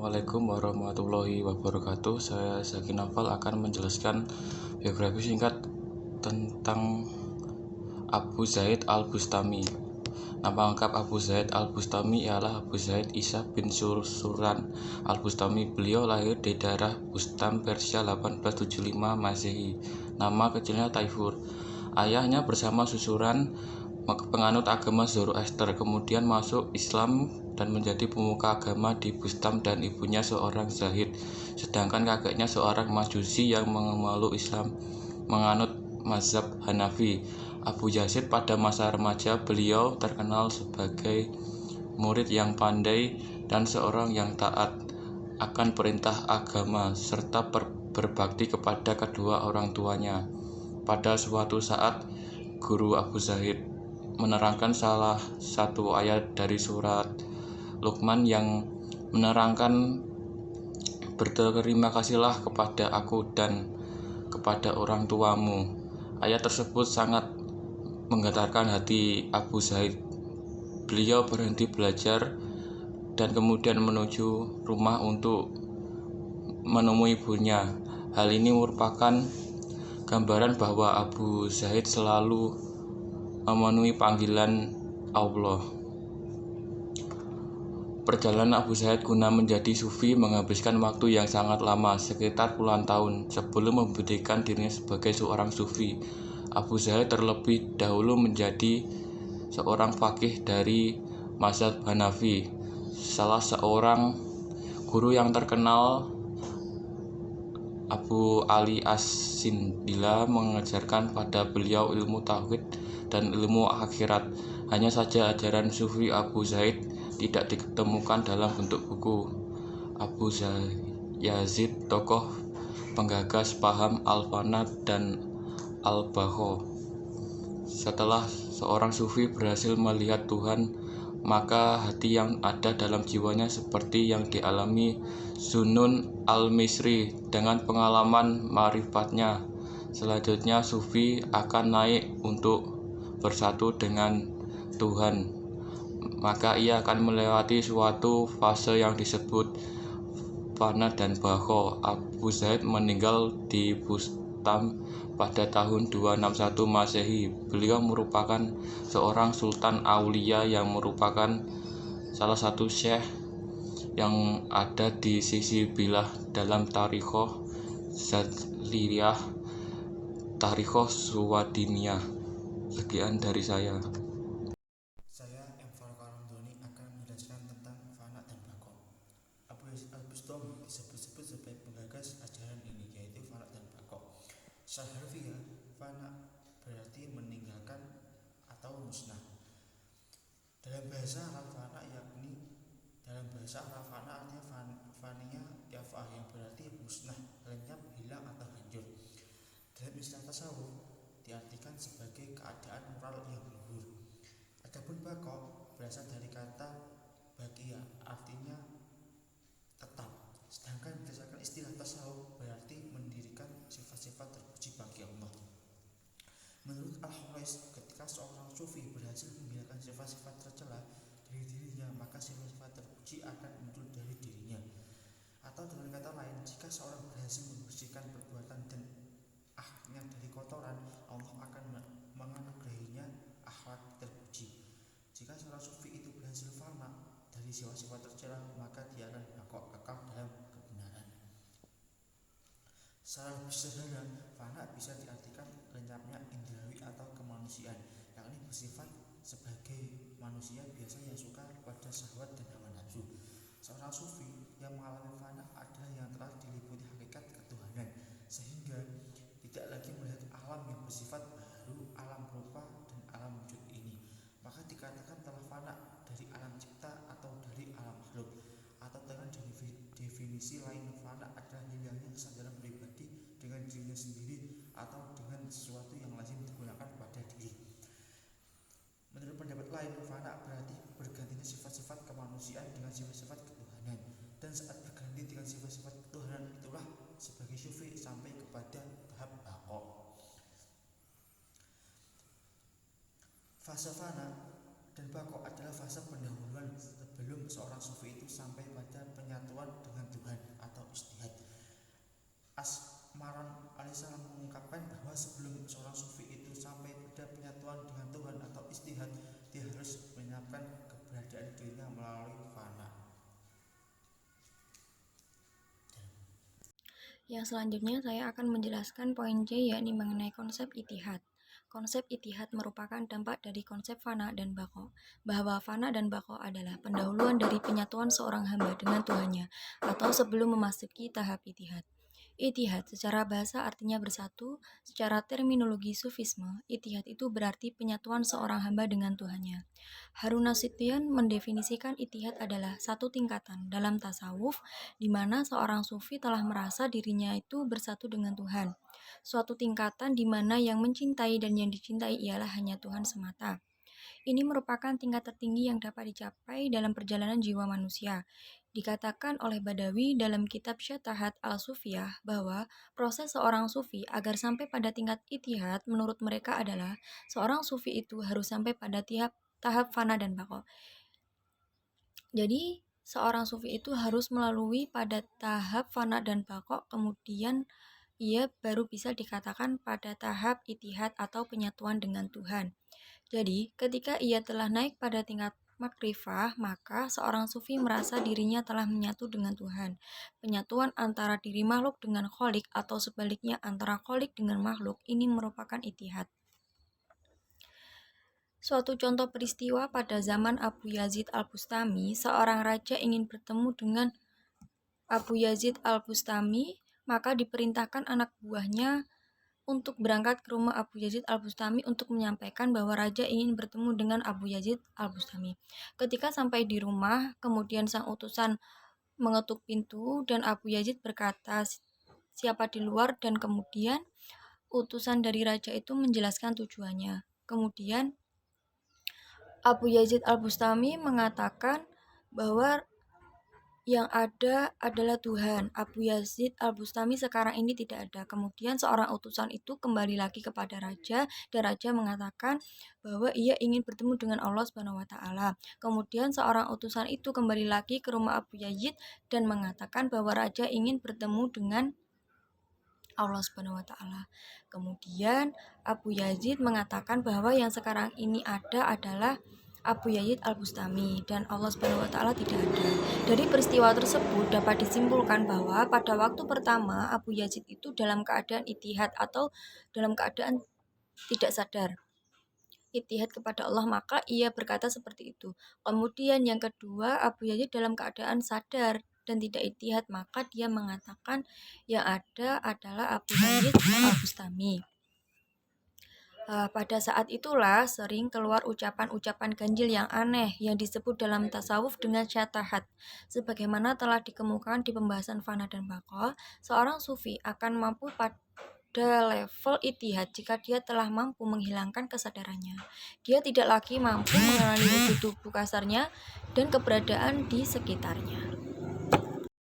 Assalamualaikum warahmatullahi wabarakatuh. Saya Zaki Novel akan menjelaskan biografi singkat tentang Abu Zaid Al-Bustami. Nama lengkap Abu Zaid Al-Bustami ialah Abu Zaid Isa bin Sursuran Al-Bustami. Beliau lahir di daerah Bustam, Persia 1875 Masehi. Nama kecilnya Taifur. Ayahnya bersama Susuran penganut agama Zoroaster, kemudian masuk Islam dan menjadi pemuka agama di Bustam, dan ibunya seorang zahid, sedangkan kakeknya seorang majusi yang memeluk Islam menganut mazhab Hanafi. Abu Yazid pada masa remaja beliau terkenal sebagai murid yang pandai dan seorang yang taat akan perintah agama serta berbakti kepada kedua orang tuanya. Pada suatu saat, guru Abu Zaid menerangkan salah satu ayat dari surat Luqman yang menerangkan, "Berterima kasihlah kepada aku dan kepada orang tuamu." Ayat tersebut sangat menggetarkan hati Abu Zaid. Beliau berhenti belajar dan kemudian menuju rumah untuk menemui ibunya. Hal ini merupakan gambaran bahwa Abu Zaid selalu memenuhi panggilan Allah. Perjalanan Abu Zaid guna menjadi sufi menghabiskan waktu yang sangat lama, sekitar puluhan tahun, sebelum membuktikan dirinya sebagai seorang sufi. Abu Zaid terlebih dahulu menjadi seorang faqih dari mazhab Hanafi. Salah seorang guru yang terkenal, Abu Ali As-Sindila, mengajarkan pada beliau ilmu tauhid dan ilmu akhirat. Hanya saja ajaran sufi Abu Zaid tidak ditemukan dalam bentuk buku. Abu Yazid, tokoh penggagas paham Al-Fana dan Al-Baqa. Setelah seorang sufi berhasil melihat Tuhan, maka hati yang ada dalam jiwanya seperti yang dialami Zunnun Al-Misri dengan pengalaman marifatnya. Selanjutnya sufi akan naik untuk bersatu dengan Tuhan. Maka ia akan melewati suatu fase yang disebut fana dan baqa. Abu Zaid meninggal di Bustam pada tahun 261 Masehi. Beliau merupakan seorang sultan aulia yang merupakan salah satu syekh yang ada di sisi bilah dalam Tarikhah Zadliyah, Tarikhah Suwadiniyah. Sekian dari saya. Saya M. Farkarandoni akan menjelaskan tentang fana dan bako. Abu Yazid Al-Bustami disebut-sebut sebagai penggagas ajaran ini, yaitu fana dan bako. Secara harfiah, fana berarti meninggalkan atau musnah. Dalam bahasa Arab fana artinya fania yaf'ah, yang berarti musnah, lenyap, hilang atau hancur. Dalam istilah tasawuf diartikan sebagai keadaan moral yang luhur. Adapun bako berasal dari kata bakia, artinya tetap. Sedangkan berdasarkan istilah tasawuf berarti mendirikan sifat-sifat terpuji bagi Allah. Menurut Al-Khurais, ketika seorang sufi berhasil menghilangkan sifat-sifat tercela dari dirinya, maka sifat-sifat terpuji akan muncul dari dirinya. Atau dengan kata lain, jika seorang berhasil membersihkan perbuatan dan akhlaknya dari kotoran, Allah akan menganugerahinya akhlak terpuji. Jika seorang sufi itu berhasil fana dari sifat-sifat tercela, maka dia akan kekal dalam kebenaran. Secara lebih sederhana, fana bisa diartikan lenyapnya indrawi atau kemanusiaan, yakni bersifat sebagai manusia biasa yang suka pada syahwat dan hawa nafsu. Seorang sufi yang mengalami fana adalah yang telah diliputi hakikat ketuhanan, sehingga tidak lagi melihat alam yang bersifat baru, alam rupa dan alam wujud ini. Maka dikatakan telah fana dari alam cipta atau dari alam makhluk. Atau dengan definisi lain, fana adalah hilangnya kesadaran pribadi dengan dirinya sendiri atau dengan sesuatu yang lazim digunakan pada diri. Menurut pendapat lain, fana berarti bergantinya sifat-sifat kemanusiaan dengan sifat-sifat ketuhanan, dan saat berganti dengan sifat-sifat ketuhanan itulah sebagai sufi sampai kepada tahap bako. Fase fana dan bako adalah fase pendahuluan sebelum seorang sufi itu sampai pada penyatuan dengan Tuhan atau istihad. Asmaran alaihissalam mengungkapkan bahwa sebelum seorang sufi itu sampai pada penyatuan dengan Tuhan atau istihad, dia harus menyiapkan keberadaan dirinya melalui fana. Yang selanjutnya saya akan menjelaskan poin C, yakni mengenai konsep itihad. Konsep itihad merupakan dampak dari konsep fana dan bako, bahwa fana dan bako adalah pendahuluan dari penyatuan seorang hamba dengan Tuhannya, atau sebelum memasuki tahap itihad. Itihad secara bahasa artinya bersatu. Secara terminologi sufisme, itihad itu berarti penyatuan seorang hamba dengan Tuhannya. Harun Nasution mendefinisikan itihad adalah satu tingkatan dalam tasawuf di mana seorang sufi telah merasa dirinya itu bersatu dengan Tuhan. Suatu tingkatan di mana yang mencintai dan yang dicintai ialah hanya Tuhan semata. Ini merupakan tingkat tertinggi yang dapat dicapai dalam perjalanan jiwa manusia. Dikatakan oleh Badawi dalam kitab Syatahat al-Sufiyah bahwa proses seorang sufi agar sampai pada tingkat itihad menurut mereka adalah seorang sufi itu harus sampai pada tahap fana dan bako. Jadi seorang sufi itu harus melalui pada tahap fana dan bako, kemudian ia baru bisa dikatakan pada tahap itihad atau penyatuan dengan Tuhan. Jadi ketika ia telah naik pada tingkat makrifah, maka seorang sufi merasa dirinya telah menyatu dengan Tuhan. Penyatuan antara diri makhluk dengan kholik atau sebaliknya antara kholik dengan makhluk ini merupakan itihad. Suatu contoh peristiwa pada zaman Abu Yazid al-Bustami, seorang raja ingin bertemu dengan Abu Yazid al-Bustami, maka diperintahkan anak buahnya untuk berangkat ke rumah Abu Yazid al-Bustami untuk menyampaikan bahwa raja ingin bertemu dengan Abu Yazid al-Bustami. Ketika sampai di rumah, kemudian sang utusan mengetuk pintu dan Abu Yazid berkata, "Siapa di luar?" Dan kemudian utusan dari raja itu menjelaskan tujuannya. Kemudian Abu Yazid al-Bustami mengatakan bahwa yang ada adalah Tuhan. Abu Yazid al-Bustami sekarang ini tidak ada. Kemudian seorang utusan itu kembali lagi kepada raja dan raja mengatakan bahwa ia ingin bertemu dengan Allah Subhanahu wa taala. Kemudian seorang utusan itu kembali lagi ke rumah Abu Yazid dan mengatakan bahwa raja ingin bertemu dengan Allah Subhanahu wa taala. Kemudian Abu Yazid mengatakan bahwa yang sekarang ini ada adalah Abu Yazid al-Bustami dan Allah Subhanahu wa taala tidak ada. Dari peristiwa tersebut dapat disimpulkan bahwa pada waktu pertama Abu Yazid itu dalam keadaan itihad atau dalam keadaan tidak sadar itihad kepada Allah, maka ia berkata seperti itu. Kemudian yang kedua, Abu Yazid dalam keadaan sadar dan tidak itihad, maka dia mengatakan yang ada adalah Abu Yazid al-Bustami. Pada saat itulah sering keluar ucapan-ucapan ganjil yang aneh yang disebut dalam tasawuf dengan syatahat. Sebagaimana telah dikemukakan di pembahasan fana dan baqo, seorang sufi akan mampu pada level itihad jika dia telah mampu menghilangkan kesadarannya. Dia tidak lagi mampu mengenali wujud tubuh kasarnya dan keberadaan di sekitarnya.